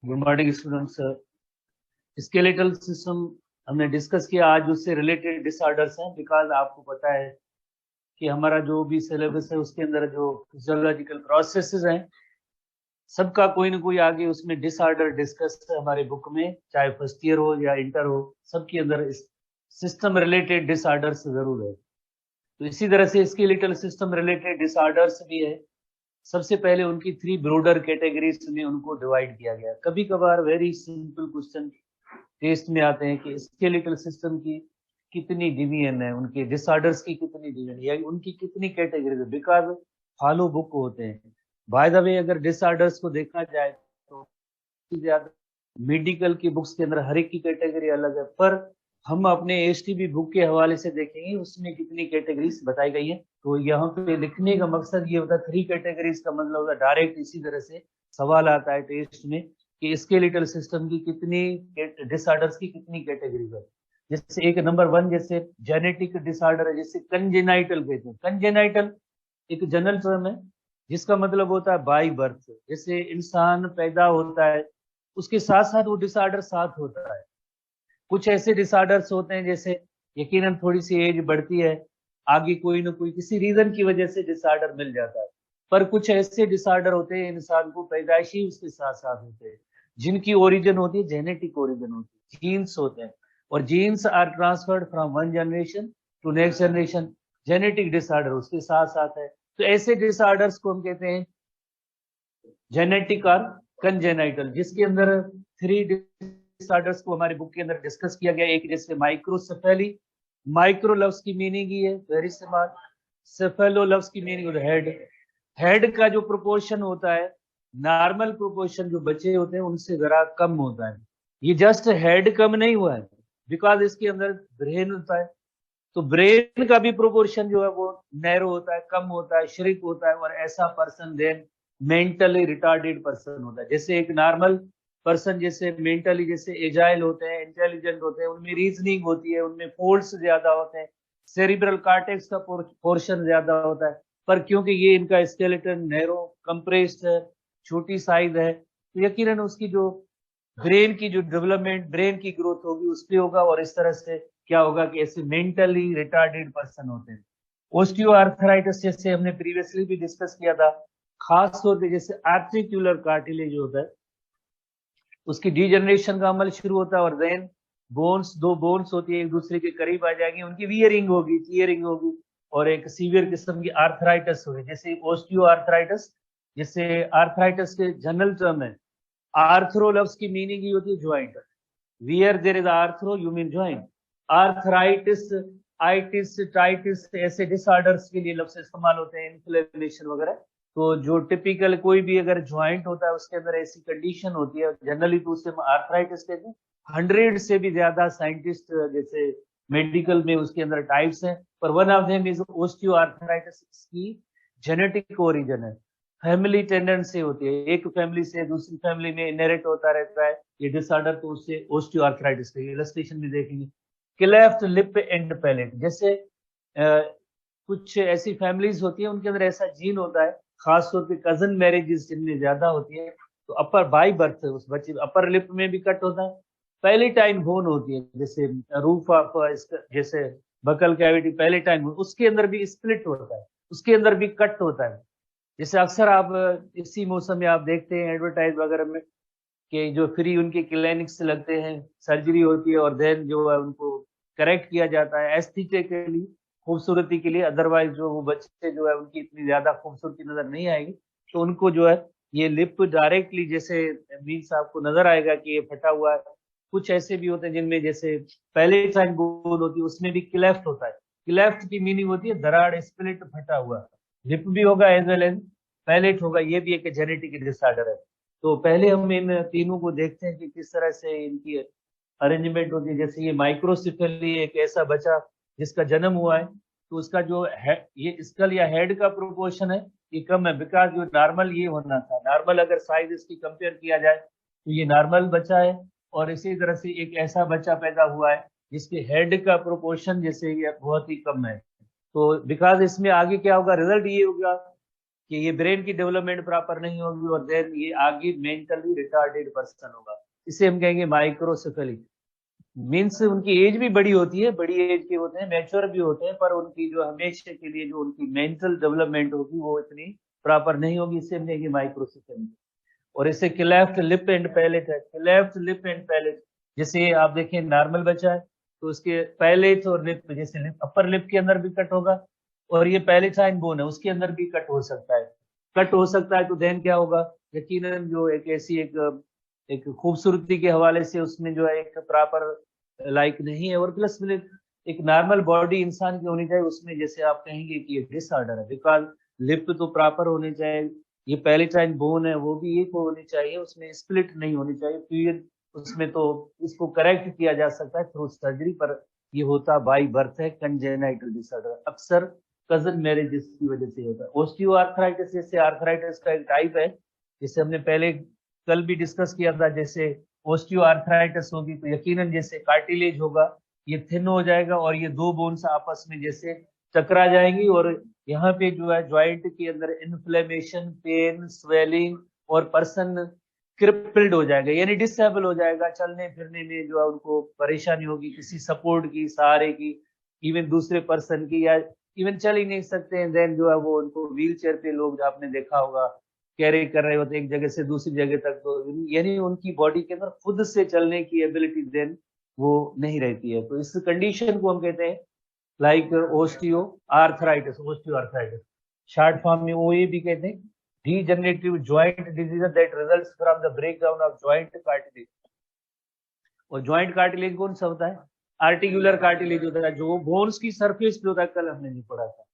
Good morning students. Skeletal system हमने discuss किया आज, उससे रिलेटेड डिसऑर्डर्स हैं। बिकॉज आपको पता है कि हमारा जो भी सिलेबस है उसके अंदर जो फिजियोलॉजिकल प्रोसेसेस हैं सबका कोई ना कोई आगे उसमें डिसऑर्डर डिस्कस है हमारे बुक में, चाहे फर्स्ट ईयर हो या इंटर हो, सबके अंदर सिस्टम रिलेटेड डिसऑर्डर्स जरूर है। तो इसी तरह से स्केलेटल सिस्टम रिलेटेड डिसऑर्डर्स भी है। सबसे पहले उनकी 3 ब्रोडर कैटेगरीज में उनको डिवाइड किया गया। कभी कभार वेरी सिंपल क्वेश्चन टेस्ट में आते हैं कि स्केलेटल सिस्टम की कितनी डिवीजन है, उनके डिसऑर्डर्स की कितनी डिवीजन या उनकी कितनी कैटेगरी है। बिकॉज फॉलो बुक होते हैं। बाय द वे, अगर डिसऑर्डर्स को देखा जाए तो ज्यादा मेडिकल की बुक्स के अंदर हर एक की कैटेगरी अलग है, पर हम अपने एसटीबी बुक के हवाले से देखेंगे उसमें कितनी कैटेगरीज बताई गई है। तो यहाँ पे लिखने का मकसद ये होता है 3 कैटेगरीज का मतलब होता है डायरेक्ट इसी तरह से सवाल आता है टेस्ट में कि स्केलेटल सिस्टम की कितनी डिसऑर्डर्स की कितनी कैटेगरीज है। जैसे एक नंबर 1 जैसे जेनेटिक डिसऑर्डर है, जैसे कंजेनाइटल कहते हैं। कंजेनाइटल एक जनरल टर्म है जिसका मतलब होता है बाई बर्थ। जैसे इंसान पैदा होता है उसके साथ साथ वो डिसऑर्डर साथ होता है। कुछ ऐसे डिसऑर्डर्स होते हैं जैसे यकीनन थोड़ी सी एज बढ़ती है, आगे कोई ना कोई किसी रीजन की वजह से डिसऑर्डर मिल जाता है। पर कुछ ऐसे डिसऑर्डर होते हैं इंसान को पैदाइशी उसके साथ साथ होते हैं, जिनकी ओरिजिन होती है जेनेटिक ओरिजिन होती है, जीन्स होते हैं। और genes are transferred from one generation to next generation. Genetic disorder उसके साथ साथ है। तो ऐसे डिसऑर्डर्स को हम कहते हैं जेनेटिक और कंजेनाइटल, जिसके अंदर 3 डिसऑर्डर्स को हमारे बुक के अंदर डिस्कस किया गया। एक जैसे माइक्रोसेफेली, माइक्रो लफ्ज की मीनिंग ही है वेरी स्मॉल, सेफेलो लफ्ज की मीनिंग हेड। हेड का जो प्रोपोर्शन होता है, नॉर्मल प्रोपोर्शन जो बच्चे होते हैं उनसे जरा कम होता है। ये जस्ट हेड कम नहीं हुआ है, बिकॉज इसके अंदर ब्रेन होता है। तो ब्रेन का भी प्रोपोर्शन जो है वो नैरो होता है, कम होता है, श्रिक होता है। और ऐसा person then mentally retarded person होता है। जैसे एक नॉर्मल पर्सन जैसे मेंटली जैसे एजाइल होते हैं, इंटेलिजेंट होते हैं, उनमें रीजनिंग होती है, उनमें फोर्स ज्यादा होते हैं, सेरिब्रल कार्टेक्स का पोर्शन ज्यादा होता है। पर क्योंकि ये इनका स्केलेटन नैरो कंप्रेस्ड है, छोटी साइज है, तो यकीनन उसकी जो ब्रेन की जो डेवलपमेंट, ब्रेन की ग्रोथ होगी उस पर होगा। और इस तरह से क्या होगा कि ऐसे मेंटली रिटार्डेड पर्सन होते हैं। ओस्टियोआर्थराइटिस जैसे हमने प्रीवियसली भी डिस्कस किया था, खास तौर पे जैसे आर्टिकुलर कार्टिलेज होता है उसकी डीजनरेशन का अमल शुरू होता है। और देन बोन्स, 2 बोन्स होती है एक दूसरे के करीब आ जाएंगी, उनकी वियरिंग होगी, टीयरिंग होगी, और एक सीवियर किस्म की आर्थराइटिस होगी जैसे ओस्टियोआर्थराइटिस। जैसे आर्थराइटिस के जनरल टर्म है, आर्थरो लफ्ज की मीनिंग ही होती है joint. Where there is arthro you mean joint. Arthritis, itis, टाइटिस ऐसे डिसऑर्डर्स के लिए लफ्ज इस्तेमाल होते हैं, इन्फ्लेमेशन वगैरह। तो जो टिपिकल कोई भी अगर ज्वाइंट होता है उसके अंदर ऐसी कंडीशन होती है जनरली, तो उसे आर्थराइटिस कहते हैं। 100 से भी ज्यादा साइंटिस्ट जैसे मेडिकल में उसके अंदर टाइप्स हैं, पर one of them is osteoarthritis. की जेनेटिक ओरिजिन है, फैमिली टेंडेंसी होती है, एक फैमिली से दूसरी फैमिली में इनहेरिट होता रहता है ये डिसऑर्डर, तो उससे ओस्टियोआर्थराइटिस का इलस्ट्रेशन भी देखेंगे। क्लेफ्ट लिप एंड पैलेट, जैसे कुछ ऐसी फैमिलीज होती है उनके अंदर ऐसा जीन होता है, खासतौर पे कजन मैरिजेस जिनमें ज्यादा होती है, तो अपर बाई बर्थ उस बच्चे अपर लिप में भी कट होता है। पहली टाइम बोन होती है जैसे रूफ ऑफ, जैसे बकल कैविटी, पहले टाइम उसके अंदर भी स्प्लिट होता है, उसके अंदर भी कट होता है। जैसे अक्सर आप इसी मौसम में आप देखते हैं एडवर्टाइज वगैरह में कि जो फ्री उनके क्लिनिक्स लगते हैं, सर्जरी होती है और देन जो है उनको करेक्ट किया जाता है एस्थेटिकली, खूबसूरती के लिए। अदरवाइज जो वो बच्चे जो है उनकी इतनी ज्यादा खूबसूरती नजर नहीं आएगी, तो उनको जो है ये लिप डायरेक्टली जैसे मीन्स आपको नजर आएगा कि ये फटा हुआ है। कुछ ऐसे भी होते हैं जिनमें जैसे पहले साइन बोन होती है उसमें भी क्लेफ्ट होता है। क्लेफ्ट की मीनिंग होती है दराड़, स्प्लिट, फटा हुआ। लिप भी होगा एज वेल एज पैलेट होगा, ये भी एक जेनेटिक डिसऑर्डर है। तो पहले हम इन तीनों को देखते हैं कि किस तरह से इनकी अरेंजमेंट होती है। जैसे ये माइक्रोसिफेली, एक ऐसा बच्चा जिसका जन्म हुआ है, तो उसका जो है ये स्कल या हेड का प्रोपोर्शन है ये कम है, बिकॉज जो नॉर्मल ये होना था, नॉर्मल अगर साइज इसकी कंपेयर किया जाए तो ये नॉर्मल बच्चा है। और इसी तरह से एक ऐसा बच्चा पैदा हुआ है जिसके हेड का प्रोपोर्शन जैसे ये बहुत ही कम है। तो बिकॉज इसमें आगे क्या होगा, रिजल्ट ये होगा कि ये ब्रेन की डेवलपमेंट प्रॉपर नहीं होगी और देन ये आगे मेंटली रिटार्डेड पर्सन होगा। इसे हम कहेंगे माइक्रोसेफेलिक। मीन्स उनकी एज भी बड़ी होती है, बड़ी एज के होते हैं, मैच्योर भी होते हैं, पर उनकी जो हमेशा के लिए जो उनकी मेंटल डेवलपमेंट होगी वो इतनी प्रॉपर नहीं होगी। इसे हम कहेंगे माइक्रोसेफेलिक। और इसे क्लेफ्ट लिप एंड पैलेट है, क्लेफ्ट लिप एंड पैलेट। जैसे आप देखें नॉर्मल बच्चा है तो उसके पैलेट और लिप, जैसे लिप अपर लिप के अंदर भी कट होगा और ये पैलेटाइन बोन है उसके अंदर भी कट हो सकता है। कट हो सकता है तो देन क्या होगा, यकीनन जो एक ऐसी एक खूबसूरती के हवाले से उसमें जो है एक प्रॉपर लाइक नहीं है। और प्लस में एक नॉर्मल बॉडी इंसान की होनी चाहिए, उसमें जैसे आप कहेंगे कि ये डिसऑर्डर है, बिकॉज लिप तो प्रॉपर होने चाहिए, ये पैलेटाइन बोन है वो भी एक होनी चाहिए, उसमें स्प्लिट नहीं होनी चाहिए। फिर उसमें तो इसको करेक्ट किया जा सकता है थ्रू सर्जरी, पर ये होता बाई बर्थ है कंजेनाइटल डिसऑर्डर, अक्सर कजन मैरिजेस की वजह से होता है। ओस्टियो आर्थराइटिस जैसे आर्थराइटिस का एक टाइप है, जिसे हमने पहले कल भी डिस्कस किया था। जैसे ओस्टियो आर्थराइटिस होगी तो यकीनन जैसे कार्टिलेज होगा ये थिन हो जाएगा और ये दो बोन्स आपस में जैसे टकरा जाएंगी और यहाँ पे जो है ज्वाइंट के अंदर इन्फ्लेमेशन, पेन, स्वेलिंग और पर्सन क्रिपल्ड हो जाएगा, यानी डिसेबल हो जाएगा। चलने फिरने में जो है उनको परेशानी होगी, किसी सपोर्ट की, सहारे की, इवन दूसरे पर्सन की, या इवन चल ही नहीं सकते हैं। देन जो है वो उनको व्हील चेयर पे लोग आपने देखा होगा कैरी कर रहे होते एक जगह से दूसरी जगह तक, तो यानी उनकी बॉडी के अंदर खुद से चलने की एबिलिटी देन वो नहीं रहती है। तो इस कंडीशन को हम कहते हैं like osteo arthritis, osteo arthritis short form में ओए भी कहते हैं। Degenerative joint disease that results from the breakdown of joint cartilage. और जॉइंट कार्टिलेज कौन सा होता है? आर्टिकुलर कार्टिलेज होता है, जो बोन्स की सरफेस पे होता है, कल हमने नहीं पढ़ा था।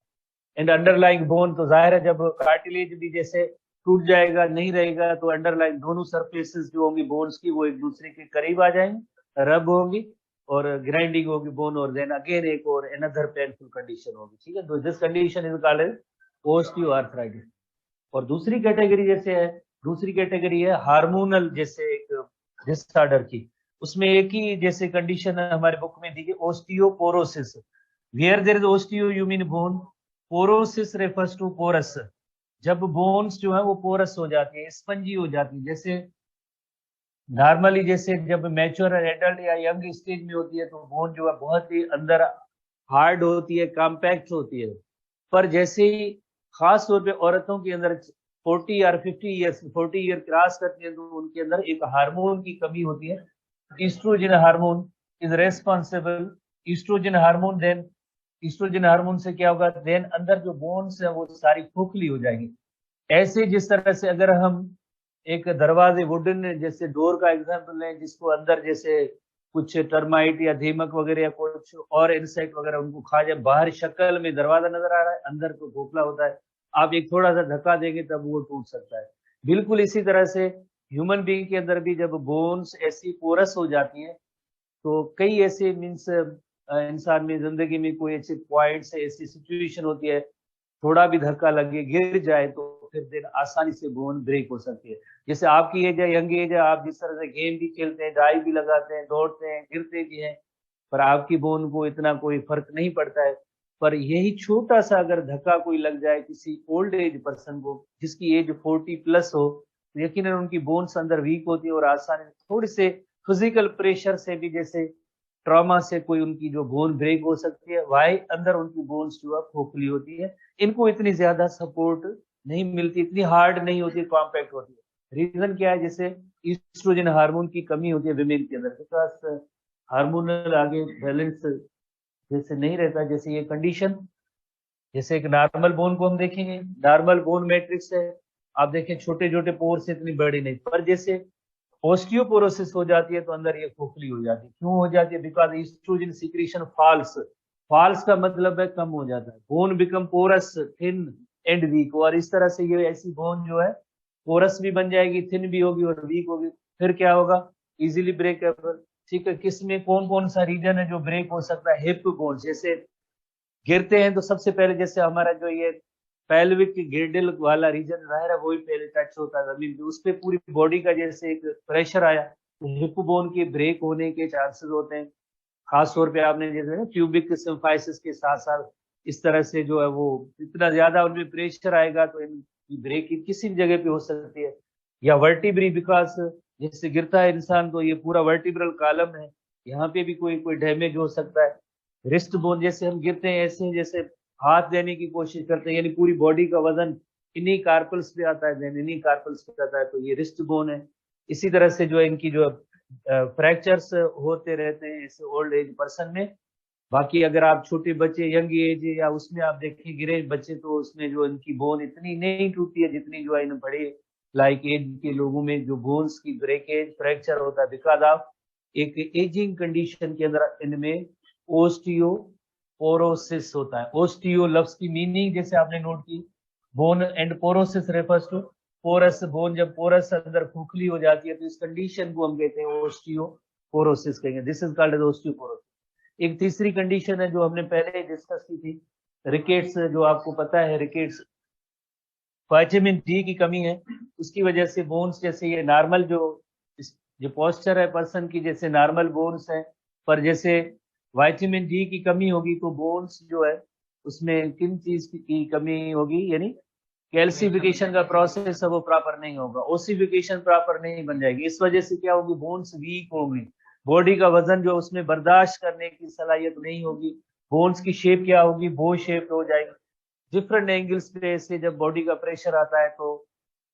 एंड अंडरलाइंग बोन, तो जाहिर है जब कार्टिलेज भी जैसे टूट जाएगा, नहीं रहेगा, तो अंडरलाइंग दोनों सरफेसेस जो होंगी बोन्स की वो एक दूसरे के करीब आ जाएंगे, रब होंगी और ग्राइंडिंग होगी बोन, और देन अगेन एक और अनदर पेनफुल कंडीशन होगी। ठीक है, तो this condition is called osteoarthritis. और दूसरी कैटेगरी जैसे है, दूसरी कैटेगरी है हार्मोनल जैसे एक डिसऑर्डर की। उसमें एक ही जैसे कंडीशन हमारे बुक में दी गई, osteoporosis. Where there is osteo you mean bone, porosis refers to porous. जब बोन्स जो है वो पोरस हो जाती है, स्पंजी हो जाती है। जैसे नॉर्मली जैसे जब मैच्योर एडल्ट या यंग स्टेज में होती है तो बोन जो है बहुत ही अंदर हार्ड होती है, कॉम्पैक्ट होती है। पर जैसे ही खास तौर पे औरतों के अंदर 40 और 40 ईयर क्रॉस करती है तो उनके अंदर एक हार्मोन की कमी होती है, oestrogen hormone is responsible. Oestrogen hormone, then oestrogen hormone से क्या होगा, देन अंदर जो बोन्स है वो सारी खोखली हो जाएगी। ऐसे जिस तरह से अगर हम एक दरवाजे वुडन जैसे डोर का एग्जांपल लें, जिसको अंदर जैसे कुछ टर्माइट या दीमक वगैरह या कुछ और इंसेक्ट वगैरह उनको खा जाए, बाहर शक्ल में दरवाजा नजर आ रहा है, अंदर तो खोखला होता है, आप एक थोड़ा सा धक्का देंगे तब वो टूट सकता है। बिल्कुल इसी तरह से ह्यूमन बीइंग के अंदर भी जब बोन्स ऐसी पोरस हो जाती है तो कई ऐसे मीन्स इंसान में जिंदगी में कोई ऐसे पॉइंट्स, ऐसी सिचुएशन होती है, थोड़ा भी धक्का लगे, गिर जाए तो फिर देर आसानी से बोन ब्रेक हो सकती है। जैसे आपकी एज है, यंग एज है, आप जिस तरह से गेम भी खेलते हैं, ड्राइव भी लगाते हैं, दौड़ते हैं, गिरते भी हैं, पर आपकी बोन को इतना कोई फर्क नहीं पड़ता है। पर यही छोटा सा अगर धक्का कोई लग जाए किसी ओल्ड एज पर्सन को जिसकी एज 40+ हो, तो यकीनन उनकी बोन्स अंदर वीक होती है और आसानी थोड़े से फिजिकल प्रेशर से भी, जैसे ट्रॉमा से कोई उनकी जो बोन ब्रेक हो सकती है, वाई अंदर उनकी बोन्स जो है खोखली होती है, इनको इतनी ज्यादा सपोर्ट नहीं मिलती, इतनी हार्ड नहीं होती, कॉम्पैक्ट होती है। रीजन क्या है, जैसे ईस्ट्रोजन हार्मोन की कमी होती है विमेन के अंदर, बिकॉज हार्मोनल आगे बैलेंस जैसे नहीं रहता। जैसे ये कंडीशन, जैसे एक नॉर्मल बोन को हम देखेंगे, नॉर्मल बोन मैट्रिक्स है, आप देखें छोटे छोटे पोर से इतनी बड़ी नहीं, पर जैसे ऑस्टियोपोरोसिस हो जाती है तो अंदर ये खोखली हो जाती है। क्यों हो जाती है? Because oestrogen secretion falls, falls का मतलब है कम हो जाता है, bone become porous, thin and weak. और इस तरह से ये ऐसी बोन जो है पोरस भी बन जाएगी, थिन भी होगी और वीक होगी, फिर क्या होगा, इजीली ब्रेकेबल। ठीक है, किसमें कौन कौन सा रीजन है जो ब्रेक हो सकता है? हिप बोन, जैसे गिरते हैं तो सबसे पहले जैसे हमारा जो ये पेल्विक गिरडल वाला रीजन रहा है वही पहले टच होता है जमीन पे, उस पर पूरी बॉडी का जैसे एक प्रेशर आया तो हिप बोन के ब्रेक होने के चांसेस होते हैं। खास तौर पे आपने जैसे ना क्यूबिक सिम्फाइसिस के साथ साथ इस तरह से जो है वो इतना ज्यादा उनमें प्रेशर आएगा तो इन ब्रेक किसी भी जगह पे हो सकती है, या वर्टिब्री बिकॉज जैसे गिरता है इंसान तो ये पूरा वर्टिब्रल कॉलम है, यहाँ पे भी कोई कोई डैमेज हो सकता है। रिस्ट बोन जैसे हम गिरते हैं ऐसे जैसे हाथ देने की कोशिश करते हैं, यानी पूरी बॉडी का वजन इन्हीं कार्पल्स पे आता है, इन्हीं कार्पल्स पे आता है, तो ये रिस्ट बोन है। इसी तरह से जो इनकी जो फ्रैक्चर्स होते रहते हैं इस ओल्ड एज पर्सन में। बाकी अगर आप छोटे बच्चे यंग एज या उसमें आप देखिए गिरे बच्चे तो उसमें जो इनकी बोन इतनी नहीं टूटती है जितनी जो है इन बड़े लाइक एज के लोगों में जो बोन्स की ब्रेकेज फ्रैक्चर होता है बिकॉज ऑफ एक एजिंग कंडीशन के अंदर इनमें ओस्टियोपोरोसिस होता है। ओस्टियो लफ्ज की मीनिंग जैसे आपने नोट की, bone and porosis refers to porous bone, जब पोरस अंदर खोखली हो जाती है तो इस कंडीशन को हम कहते हैं ओस्टियोपोरोसिस कहेंगे, this is called as osteoporosis. एक तीसरी कंडीशन है जो हमने पहले डिस्कस की थी, रिकेट्स, जो आपको पता है रिकेट्स विटामिन डी की कमी है, उसकी वजह से बोन्स जैसे ये नॉर्मल जो पोस्चर है पर्सन की जैसे नॉर्मल बोन्स है, पर जैसे विटामिन डी की कमी होगी तो बोन्स जो है उसमें किन चीज की कमी होगी, यानी कैल्सिफिकेशन का प्रोसेस है वो प्रॉपर नहीं होगा, ओसिफिकेशन प्रॉपर नहीं बन जाएगी। इस वजह से क्या होगी, बोन्स वीक होंगी, बॉडी का वजन जो उसमें बर्दाश्त करने की सलाहियत नहीं होगी, बोन्स की शेप क्या होगी, बो शेप हो जाएगी। डिफरेंट एंगल्स पे से जब बॉडी का प्रेशर आता है तो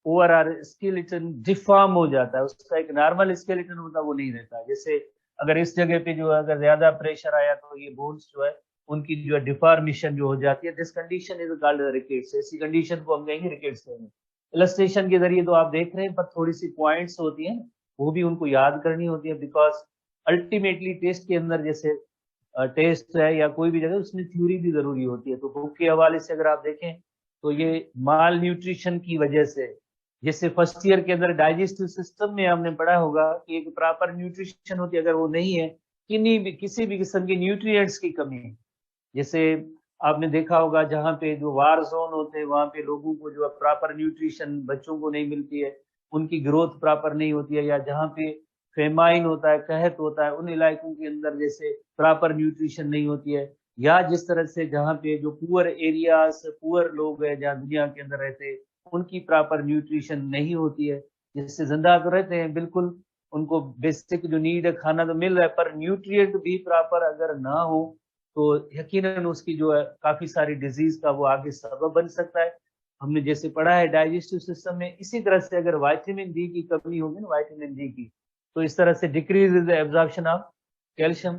ओवरऑल स्केलेटन डिफॉर्म हो जाता है, उसका एक नॉर्मल स्केलेटन होता है वो नहीं रहता है। जैसे अगर इस जगह पे जो है अगर ज्यादा प्रेशर आया तो ये बोन्स जो है उनकी जो है डिफॉर्मेशन जो हो जाती है, this condition is called rickets. ऐसी कंडीशन को हम कहेंगे रिकेट्स कहेंगे। इलस्ट्रेशन के जरिए तो आप देख रहे हैं, पर थोड़ी सी पॉइंट्स होती हैं वो भी उनको याद करनी होती है, बिकॉज अल्टीमेटली टेस्ट के अंदर जैसे टेस्ट है या कोई भी जगह उसमें थ्योरी भी जरूरी होती है। तो बुक के हवाले से अगर आप देखें तो ये माल न्यूट्रिशन की वजह से, जैसे फर्स्ट ईयर के अंदर डाइजेस्टिव सिस्टम में हमने पढ़ा होगा कि एक प्रॉपर न्यूट्रिशन होती है, अगर वो नहीं है किसी भी किस्म के न्यूट्रिएंट्स की कमी है, जैसे आपने देखा होगा जहाँ पे जो वार जोन होते हैं वहां पे लोगों को जो प्रॉपर न्यूट्रिशन बच्चों को नहीं मिलती है, उनकी ग्रोथ प्रॉपर नहीं होती है, या जहाँ पे फेमाइन होता है, कहत होता है, उन इलाकों के अंदर जैसे प्रॉपर न्यूट्रिशन नहीं होती है, या जिस तरह से जहाँ पे जो पुअर एरियाज पुअर लोग हैं जहाँ दुनिया के अंदर रहते हैं उनकी प्रॉपर न्यूट्रिशन नहीं होती है, जिससे जिंदा तो रहते हैं बिल्कुल, उनको बेसिक जो नीड है खाना तो मिल रहा है, पर न्यूट्रिएंट भी प्रॉपर अगर ना हो तो यकीनन उसकी जो है काफी सारी डिजीज का वो आगे सबब बन सकता है। हमने जैसे पढ़ा है डाइजेस्टिव सिस्टम में, इसी तरह से अगर विटामिन डी की कमी होगी ना, विटामिन डी की, तो इस तरह से decrease in the absorption of calcium,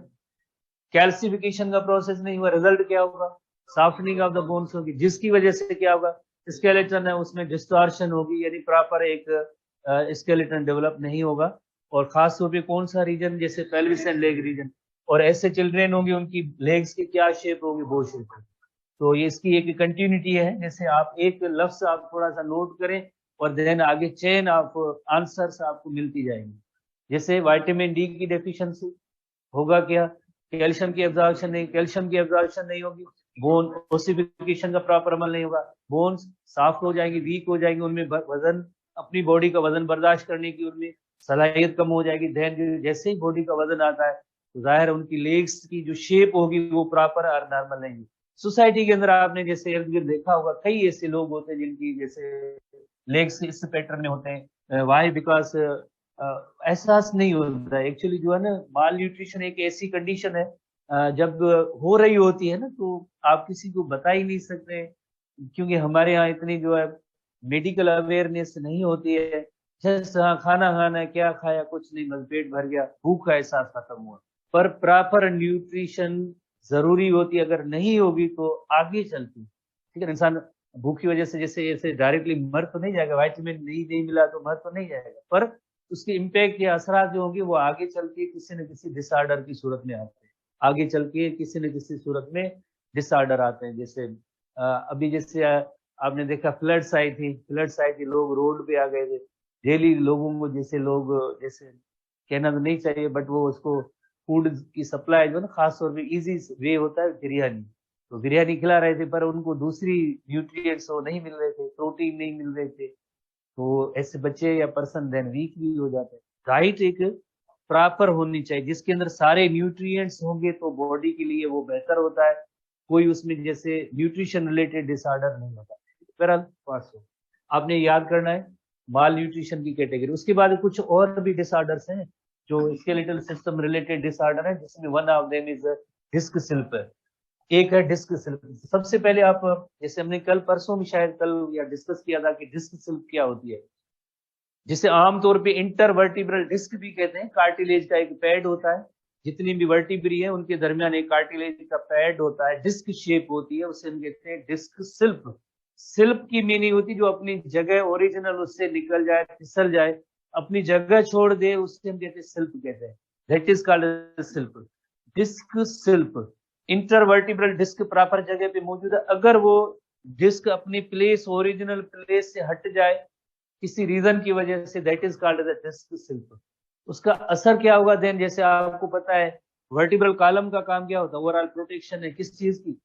calcification का प्रोसेस नहीं हुआ, रिजल्ट क्या होगा, सॉफ्टनिंग ऑफ द बोन्स होगी, जिसकी वजह से क्या होगा, स्केलेटन है उसमें डिस्टॉर्शन होगी, यानी प्रॉपर एक स्केलेटन डेवलप नहीं होगा। और खास तौर पे कौन सा रीजन, जैसे पेल्विस एंड लेग रीजन, और ऐसे चिल्ड्रेन होंगे उनकी लेग्स की क्या शेप होगी, बो शेप। तो ये इसकी एक कंटिन्यूटी है, जैसे आप एक लफ्ज आप थोड़ा सा नोट करें और देन आगे चेन ऑफ आंसर्स आपको मिलती जाएंगी। जैसे विटामिन डी की डेफिशिएंसी होगा क्या, कैल्शियम की एब्जॉर्प्शन नहीं, कैल्शियम की एब्जॉर्प्शन नहीं होगी, बोन ओसिफिकेशन का प्रॉपर अमल नहीं होगा, बोन्स सॉफ्ट हो जाएंगी, वीक हो जाएंगे, उनमें वजन अपनी बॉडी का वजन बर्दाश्त करने की उनमें सलाहियत कम हो जाएगी। देन जैसे ही बॉडी का वजन आता है तो जाहिर है उनकी लेग्स की जो शेप होगी वो प्रॉपर और नॉर्मल नहीं होगी। सोसाइटी के अंदर आपने जैसे इर्द गिर्द देखा होगा कई ऐसे लोग होते हैं जिनकी जैसे लेग्स इस पैटर्न में होते हैं, वाई बिकॉज एहसास नहीं होता है एक्चुअली, जो है ना माल न्यूट्रिशन एक ऐसी कंडीशन है जब हो रही होती है ना तो आप किसी को बता ही नहीं सकते, क्योंकि हमारे यहाँ इतनी जो है मेडिकल अवेयरनेस नहीं होती है। जस्ट हाँ खाना खाना है, क्या खाया, कुछ नहीं, बस पेट भर गया, भूख का एहसास खत्म हुआ, पर प्रॉपर न्यूट्रिशन जरूरी होती है, अगर नहीं होगी तो आगे चलती, ठीक है, इंसान भूख की वजह से जैसे जैसे डायरेक्टली मर तो नहीं जाएगा, विटामिन नहीं मिला तो मर तो नहीं जाएगा, पर उसके इम्पैक्ट या असरात जो होंगे वो आगे चल के किसी न किसी डिसऑर्डर की सूरत में आते हैं, आगे चल के किसी न किसी सूरत में डिसऑर्डर आते हैं। जैसे अभी जैसे आपने देखा फ्लड्स आई थी, लोग रोड पे आ गए थे, डेली लोगों को जैसे लोग जैसे कहना तो नहीं चाहिए बट वो उसको फूड की सप्लाई जो ना खास तौर पे इजी वे होता है बिरयानी, तो बिरयानी खिला रहे थे पर उनको दूसरी न्यूट्रिएंट्स वो नहीं मिल रहे थे, प्रोटीन नहीं मिल रहे थे, तो ऐसे बच्चे या पर्सन देन वीक भी हो जाते हैं। डाइट एक प्रॉपर होनी चाहिए जिसके अंदर सारे न्यूट्रिएंट्स होंगे तो बॉडी के लिए वो बेहतर होता है, कोई उसमें जैसे न्यूट्रिशन रिलेटेड डिसऑर्डर नहीं होता। बहरहाल पास हो। आपने याद करना है, माल न्यूट्रिशन की कैटेगरी। उसके बाद कुछ और भी डिसऑर्डर्स हैं जो स्केलेटल सिस्टम रिलेटेड डिसऑर्डर है, जिसमें one of them is disc slip. एक है डिस्क सिल्प। सबसे पहले आप, जैसे हमने कल परसों भी शायद कल या डिस्कस किया था कि डिस्क सिल्प क्या होती है, जिसे आमतौर पे इंटरवर्टिब्रल डिस्क भी कहते हैं। कार्टिलेज का एक पैड होता है, जितनी भी वर्टिब्री है उनके दरमियान एक कार्टिलेज का पैड होता है, डिस्क शेप होती है, उसे हम कहते हैं डिस्क सिल्प। सिल्प की मीनिंग होती है जो अपनी जगह ओरिजिनल उससे निकल जाए, फिसल जाए, अपनी जगह छोड़ दे, उससे हम कहते हैं सिल्प कहते हैं। दैट इज कॉल्ड सिल्प, डिस्क सिल्प। इंटरवर्टिब्रल डिस्क प्रॉपर जगह पे मौजूद है, अगर वो डिस्क अपनी प्लेस ओरिजिनल प्लेस से हट जाए किसी रीजन की वजह से, that is called the disc slip. उसका असर क्या होगा देन, जैसे आपको पता है वर्टिब्रल कॉलम का काम क्या होता है, ओवरऑल प्रोटेक्शन है किस चीज की,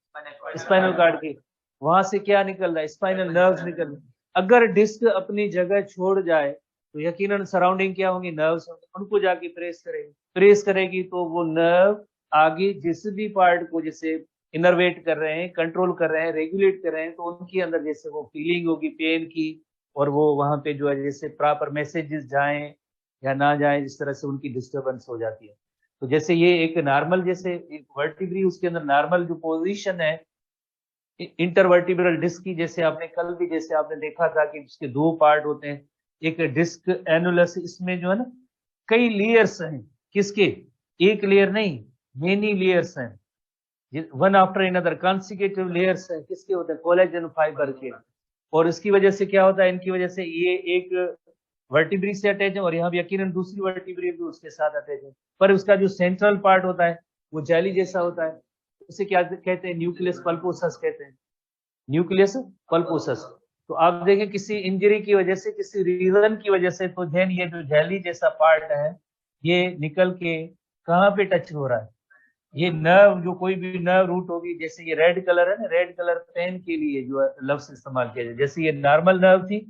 स्पाइनल कार्ड की। वहां से क्या निकल रहा है, स्पाइनल नर्व्स निकल रहे हैं। अगर डिस्क अपनी जगह छोड़ जाए तो यकीनन सराउंडिंग क्या होंगी, नर्व्स होंगे, उनको जाके प्रेस करेगी तो वो नर्व आगे जिस भी पार्ट को जैसे इनर्वेट कर रहे हैं, कंट्रोल कर रहे हैं, रेगुलेट कर रहे हैं, तो उनके अंदर जैसे वो फीलिंग होगी पेन की, और वो वहां पे जो है जैसे प्रॉपर मैसेजेस जाएं या ना जाएं, इस तरह से उनकी डिस्टरबेंस हो जाती है। तो जैसे ये एक नॉर्मल, जैसे एक वर्टिब्री, उसके अंदर नॉर्मल जो पोजीशन है इंटरवर्टिब्रल डिस्क की, जैसे आपने कल भी जैसे आपने देखा था कि इसके दो पार्ट होते हैं, एक डिस्क एनुलस, इसमें जो है ना कई लेयर्स हैं, किसके, एक लेयर नहीं, मेनी लेयर्स हैं, one after another consecutive layers हैं, किसके होते हैं, कोलेजन फाइबर के। और इसकी वजह से क्या होता है, इनकी वजह से ये एक वर्टिब्री से अटैच है और यहाँ भी यकीनन दूसरी वर्टिब्री भी उसके साथ अटैच है, पर उसका जो सेंट्रल पार्ट होता है वो जेली जैसा होता है, उसे क्या कहते हैं, न्यूक्लियस पल्पोसस कहते हैं, न्यूक्लियस पल्पोसस। तो आप देखें किसी इंजरी की वजह से, किसी रीजन की वजह से, तो देन ये जो जेली जैसा पार्ट है ये निकल के कहाँ पे टच हो रहा है, ये नर्व, जो कोई भी नर्व रूट होगी, जैसे ये रेड कलर है ना, रेड कलर पेन के लिए जो लफ्ज इस्तेमाल किया जाए, जैसे ये नॉर्मल नर्व थी,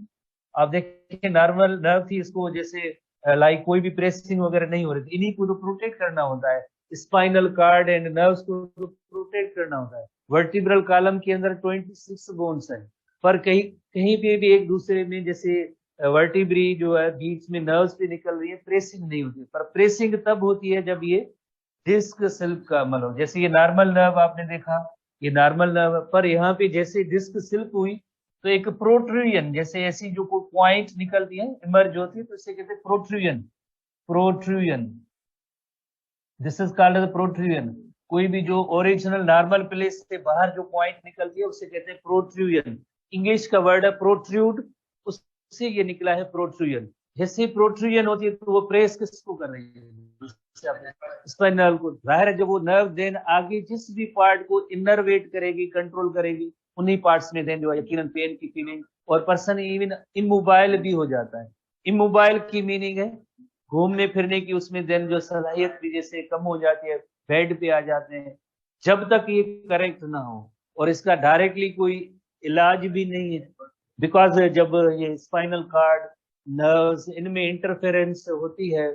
आप देखिए नॉर्मल नर्व थी, इसको जैसे लाइक कोई भी प्रेसिंग वगैरह नहीं हो रही थी, इन्हीं को तो प्रोटेक्ट करना होता है, स्पाइनल कार्ड एंड नर्व्स को तो प्रोटेक्ट करना होता है। वर्टिब्रल कॉलम के अंदर 26 बोन्स हैं, पर कहीं कहीं पे भी एक दूसरे में जैसे वर्टिब्री जो है बीच में नर्व्स पे निकल रही है, प्रेसिंग नहीं होती, पर प्रेसिंग तब होती है जब ये डिस्क सिल्प का अमल हो। जैसे ये नॉर्मल नर्व आपने देखा, ये नॉर्मल नर्व, पर यहाँ पे जैसे डिस्क सिल्प हुई तो एक प्रोट्रूजन, जैसे ऐसी जो कोई पॉइंट निकलती है, इमर्ज होती है, तो इसे कहते हैं protrusion. Protrusion, this is called as protrusion. कोई भी जो ओरिजिनल नॉर्मल प्लेस से बाहर जो पॉइंट निकलती है उसे कहते हैं प्रोट्रूजन। इंग्लिश का वर्ड है प्रोट्रूड, उससे ये निकला है प्रोट्रूजन। जैसे प्रोट्रूजन होती है तो वो प्रेस किसको कर रही है, स्पाइनल को। जाहिर है जब वो नर्व देन आगे जिस भी पार्ट को इनर्वेट करेगी, कंट्रोल करेगी, उन्हीं पार्ट्स में देन जो है यकीनन पेन की फीलिंग, और पर्सन इवन इमोबाइल भी हो जाता है। इमोबाइल की मीनिंग है घूमने फिरने की, उसमें देन जो सलाहियत भी जैसे कम हो जाती है, बेड पे आ जाते हैं, जब तक ये करेक्ट ना हो। और इसका डायरेक्टली कोई इलाज भी नहीं है, बिकॉज जब ये स्पाइनल कार्ड नर्व्स इनमें इंटरफेरेंस होती है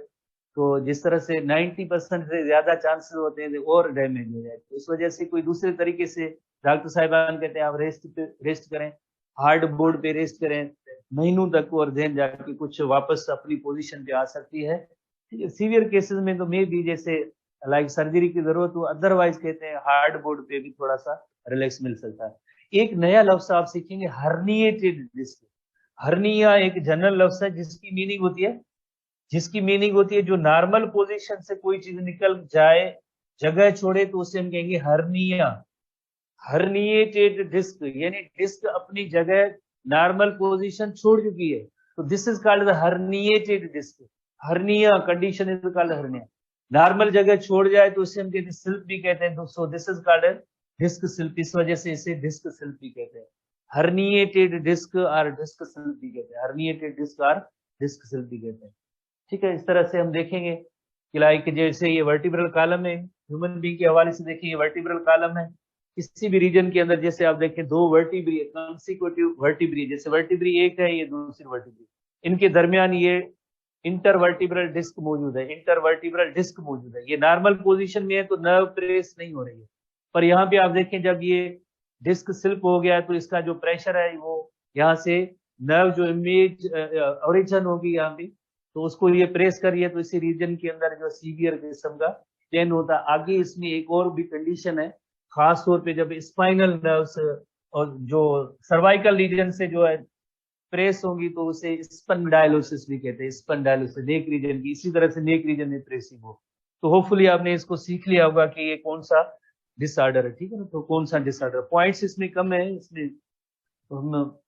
तो जिस तरह से 90% से ज्यादा चांसेस होते हैं और डैमेज हो जाए, तो इस वजह से कोई दूसरे तरीके से डॉक्टर साहिबान कहते हैं आप रेस्ट करें, हार्ड बोर्ड पे रेस्ट करें महीनों तक, और देन जाके कुछ वापस अपनी पोजीशन पे आ सकती है। सीवियर केसेस में तो मे भी जैसे लाइक सर्जरी की जरूरत हो, अदरवाइज कहते हैं हार्ड बोर्ड पे भी थोड़ा सा रिलैक्स मिल सकता है। एक नया लफ्ज आप सीखेंगे, हर्निएटेड डिस्क। हर्निया एक जनरल लफ्ज है जिसकी मीनिंग होती है जो नॉर्मल पोजीशन से कोई चीज निकल जाए, जगह छोड़े, तो उसे हम कहेंगे हर्निया। हर्निएटेड डिस्क यानी डिस्क अपनी जगह नॉर्मल पोजीशन छोड़ चुकी है, तो this is called the herniated disc. Hernia condition is called hernia. Normal जगह छोड़ जाए तो उसे हम कहते हैं सिल्प भी कहते हैं, so this is called disc slip, इस वजह से इसे डिस्क सिल्प भी कहते हैं। हर्निएटेड डिस्क और डिस्क सिल्प भी कहते हैं, हर्निएटेड डिस्क और डिस्क सिल्प भी कहते हैं। ठीक है, इस तरह से हम देखेंगे कि लाइक जैसे ये वर्टिब्रल कॉलम है, ह्यूमन बीइंग के हवाले से देखिए, ये वर्टिब्रल कॉलम है, किसी भी रीजन के अंदर जैसे आप देखें दो वर्टिब्री कंसिक्यूटिव वर्टिब्री, जैसे वर्टिब्री एक है, ये दूसरी वर्टिब्री, इनके दरमियान ये इंटरवर्टिब्रल डिस्क मौजूद है, इंटरवर्टिब्रल डिस्क मौजूद है। ये नॉर्मल पोजीशन में है तो नर्व प्रेस नहीं हो रही है, पर यहाँ पे आप देखें जब ये डिस्क स्लिप हो गया तो इसका जो प्रेशर है वो यहाँ से नर्व जो इमेज ओरिजिन होगी यहाँ पे, तो उसको ये प्रेस करिए तो इसी रीजन के अंदर जो सीवियर किस्म का पेन होता है। आगे इसमें एक और भी कंडीशन है, खास तौर पे जब स्पाइनल नर्व्स और जो सर्वाइकल रीजन से जो है प्रेस होगी तो उसे स्पंडाइलोसिस भी कहते हैं। स्पंडाइलोसिस नेक रीजन की, इसी तरह से नेक रीजन में प्रेसिंग हो। तो होपफुली आपने इसको सीख लिया होगा कि ये कौन सा डिसऑर्डर है, ठीक है ना। तो कौन सा डिसऑर्डर, पॉइंट्स इसमें कम है इसमें, तो हम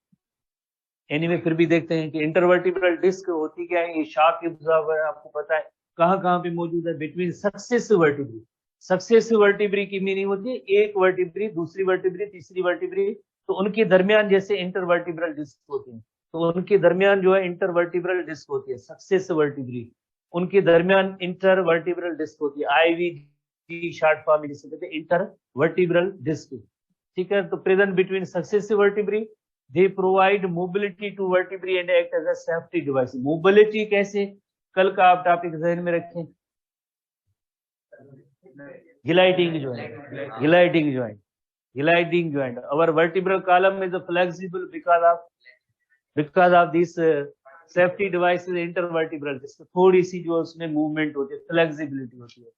एनीवे फिर भी देखते हैं कि इंटरवर्टिब्रल डिस्क होती क्या है। ये शार्क एब्जॉर्बर आपको पता है कहाँ कहाँ पे मौजूद है, between successive vertebrae. Successive vertebrae की मीनिंग होती है एक वर्टिब्री दूसरी वर्टिब्री तीसरी वर्टिब्री, तो उनके दरमियान जैसे इंटरवर्टिब्रल डिस्क होती है, तो उनके दरमियान जो है इंटरवर्टिब्रल डिस्क होती है। सक्सेसिव वर्टिब्री उनके दरमियान इंटरवर्टिब्रल डिस्क होती है, आईवीडी शॉर्ट फॉर्म में जिसे कहते हैं इंटरवर्टिब्रल डिस्क, ठीक है। तो present between successive vertebrae, they provide mobility to vertebrae and act as a safety device. Mobility कैसे, कल का आप टॉपिक जहन में रखें, gliding joint, gliding joint, gliding joint. Our vertebral column is flexible because of this safety devices intervertebral disc. थोड़ी सी जो उसमें मूवमेंट होती है, फ्लेक्सिबिलिटी होती है।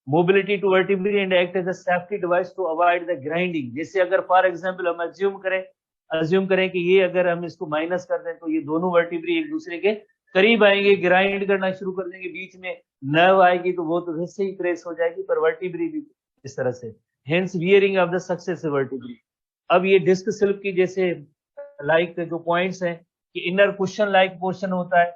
Mobility to vertebrae and act as a safety device to avoid the grinding. जैसे अगर for example हम अज्यूम करें कि ये अगर हम इसको माइनस कर दें तो ये दोनों वर्टिब्री एक दूसरे के करीब आएंगे, ग्राइंड करना शुरू कर देंगे, बीच में नर्व आएगी तो वो तो वैसे ही प्रेस हो जाएगी, पर वर्टिब्री भी इस तरह से। Hence wearing of the successive vertebrae. अब ये डिस्क स्लिप की जैसे लाइक जो पॉइंट्स हैं कि इनर कुशन लाइक पोर्शन होता है,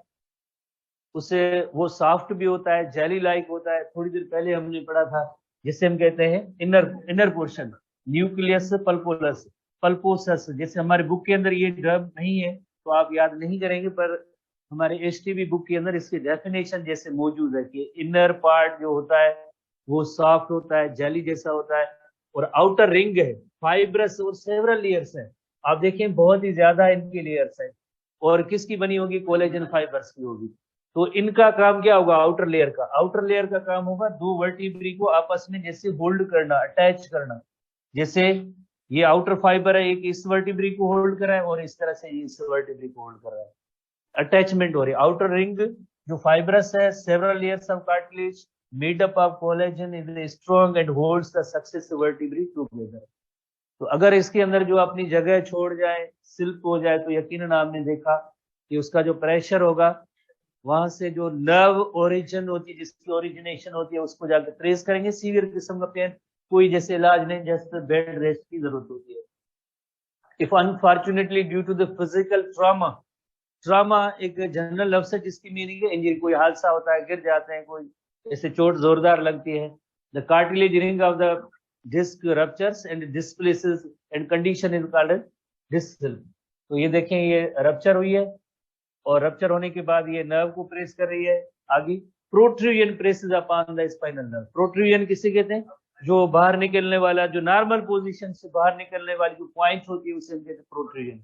उसे वो सॉफ्ट भी होता है, जेली लाइक होता है। थोड़ी देर पहले हमने पढ़ा था जिसे हम कहते हैं इनर पोर्शन, न्यूक्लियस पल्पोसस। जैसे हमारे बुक के अंदर ये टर्म नहीं है तो आप याद नहीं करेंगे, पर हमारे एचटीबी बुक के अंदर इसकी डेफिनेशन जैसे मौजूद है कि इनर पार्ट जो होता है वो सॉफ्ट होता है, जेली जैसा होता है, और आउटर रिंग है फाइब्रस और सेवरल लेयर्स है। आप देखें बहुत ही ज्यादा इनकी लेयर्स है, और किसकी बनी होगी, कोलेजन फाइबर्स की होगी। तो इनका काम क्या होगा, आउटर लेयर का काम होगा दो वर्टिब्री को आपस में जैसे होल्ड करना, अटैच करना। जैसे ये आउटर फाइबर है, एक इस वर्टिब्री को होल्ड कर रहा है और इस तरह से इस वर्टिब्री को होल्ड कर रहा है, अटैचमेंट हो रही है। आउटर रिंग जो फाइब्रस है, several layers of cartilage made up of collagen is strong and holds the successive vertebrae together. तो अगर इसके अंदर जो अपनी जगह छोड़ जाए, स्लिप हो जाए, तो यकीनन आपने देखा कि उसका जो प्रेशर होगा वहां से जो नर्व ओरिजिन होती है, जिसकी ओरिजिनेशन होती है, उसको जाकर ट्रेस करेंगे। सीवियर किस्म का पेन कोई जैसे इलाज नहीं, जैसे बेड रेस्ट की जरूरत होती है। If unfortunately due to the physical trauma एक जनरल लफ्ज है जिसकी मीनिंग है इंजरी। कोई हादसा होता है, गिर जाते हैं, कोई ऐसे चोट जोरदार लगती है, the cartilage ring of the disc ruptures and displaces and condition is called disc slip. तो ये देखें, ये रप्चर हुई है और रप्चर होने के बाद ये नर्व को प्रेस कर रही है आगे। Protrusion presses upon the spinal nerve. Protrusion किसे कहते हैं, जो बाहर निकलने वाला, जो नॉर्मल पोजीशन से बाहर निकलने वाली जो पॉइंट होती है उसे हम कहते हैं प्रोट्रूजन।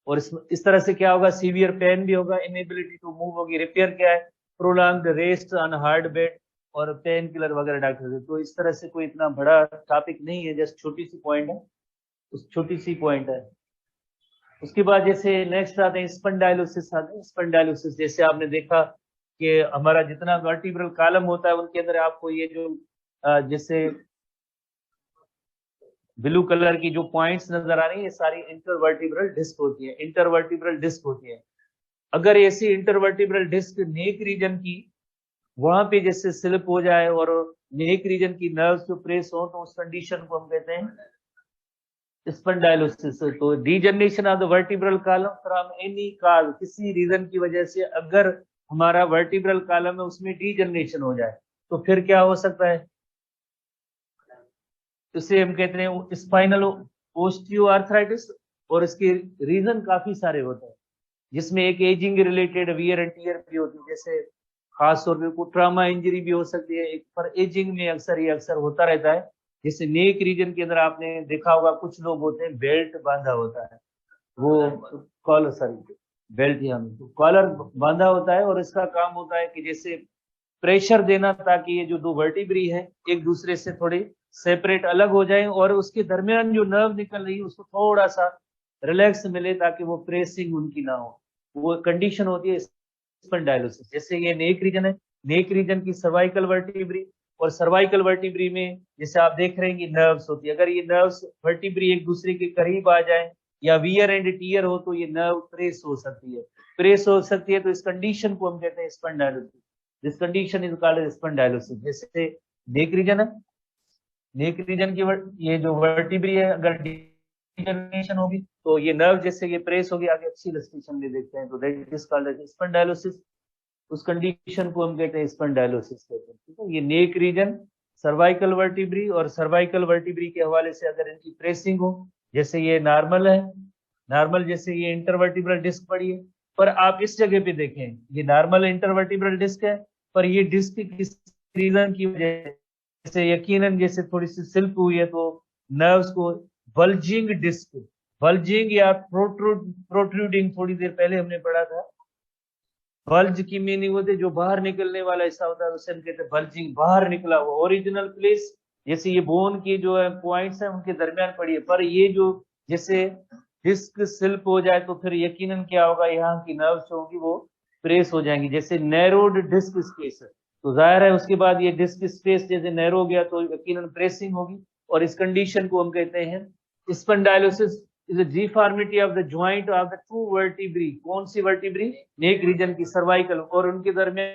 और इस तरह से क्या होगा, सीवियर पेन भी होगा, इनएबिलिटी टू मूव होगी। रिपेयर क्या है, prolonged rest on hard bed और पेन किलर वगैरह डॉक्टर। तो इस तरह से कोई इतना बड़ा टॉपिक नहीं है, जस्ट छोटी सी पॉइंट है, उस छोटी सी पॉइंट है। उसके बाद जैसे नेक्स्ट आते हैं स्पंडाइलोसिस आते हैं। स्पंडाइलोसिस जैसे आपने देखा कि हमारा जितना वर्टिब्रल कॉलम होता है उनके अंदर आपको ये जो जैसे ब्लू कलर की जो पॉइंट्स नजर आ रही है, ये सारी इंटरवर्टिब्रल डिस्क होती है, इंटरवर्टिब्रल डिस्क होती है। अगर ऐसी इंटरवर्टिब्रल डिस्क नेक रीजन की वहां पे जैसे स्लिप हो जाए और नेक रीजन की नर्व्स जो प्रेस हो, तो उस कंडीशन को हम कहते हैं स्पंडाइलोसिस। तो degeneration of the vertebral column from any cause, किसी रीजन की वजह से अगर हमारा वर्टिब्रल कॉलम है उसमें डीजनरेशन हो जाए तो फिर क्या हो सकता है, इसे हम कहते हैं स्पाइनल ओस्टियोआर्थराइटिस। और इसके रीजन काफी सारे होते हैं, जिसमें एक ageing related wear and tear भी होती है, जैसे खास तौर पे कोई ट्रॉमा इंजरी भी हो सकती है। एक पर एजिंग में अक्सर होता रहता है। जैसे नेक रीजन के अंदर आपने देखा होगा कुछ लोग होते हैं बेल्ट बांधा होता है, वो कॉलर सॉरी बेल्ट ही हम कॉलर बांधा होता है, और इसका काम होता है कि जैसे प्रेशर देना ताकि ये जो दो वर्टिब्री है एक दूसरे से थोड़ी सेपरेट अलग हो जाए, और उसके दरमियान जो नर्व निकल रही है उसको थोड़ा सा रिलैक्स मिले ताकि वो प्रेसिंग उनकी ना हो, वो कंडीशन होती है स्पंडाइलोसिस। जैसे ये नेक रीजन है, नेक रीजन की सर्वाइकल वर्टिब्री, और सर्वाइकल वर्टिब्री में जैसे आप देख रहे हैं कि नर्व्स होती है, अगर ये नर्व्स वर्टिब्री एक दूसरे के करीब आ जाए या वियर एंड टीयर हो तो ये नर्व प्रेस हो सकती है, प्रेस हो सकती है, तो इस कंडीशन को हम कहते हैं spondylosis. This condition is called spondylosis. जैसे नेक रीजन है, नेक रीजन की ये जो वर्टिब्री है अगर डिजनरेशन होगी तो ये नर्व जैसे ये प्रेस होगी आगे एक्सीलरेशन में देखते हैं, तो दैट इज कॉल्ड स्पंडाइलोसिस। उस कंडीशन को हम कहते हैं स्पंडाइलोसिस कहते हैं। ठीक है, ये नेक रीजन, सर्वाइकल वर्टिब्री, और सर्वाइकल वर्टिब्री के हवाले से अगर इनकी प्रेसिंग हो, जैसे ये नॉर्मल है, नॉर्मल जैसे ये इंटरवर्टिब्रल डिस्क पड़ी है, पर आप इस जगह पे देखें ये नॉर्मल इंटरवर्टिब्रल डिस्क है, पर ये डिस्क किस रीजन की वजह से यकीनन जैसे थोड़ी सी स्लिप हुई है तो नर्व्स को बल्जिंग डिस्क, बल्जिंग या प्रोट्रूडिंग, थोड़ी देर पहले हमने पढ़ा था, बल्ज की मीनिंग होती है जो बाहर निकलने वाला हिस्सा होता है, उसे हम कहते हैं बल्जिंग, बाहर निकला हुआ ओरिजिनल प्लेस। जैसे ये बोन की जो है पॉइंट्स है उनके दरमियान पड़ी है, पर ये जो जैसे डिस्क स्लिप हो जाए तो फिर यकीनन क्या होगा, यहाँ की नर्व्स होंगी वो प्रेस हो जाएंगी, जैसे नैरोड डिस्क स्पेस है तो जाहिर है उसके बाद ये डिस्क स्पेस जैसे नैरो हो गया तो यकीनन प्रेसिंग होगी, और इस कंडीशन को हम कहते हैं स्पंडाइलोसिस। is a deformity of the joint of the two vertebrae। कौन सी वर्टिब्री? नेक रीजन की सर्वाइकल, और उनके दरमियान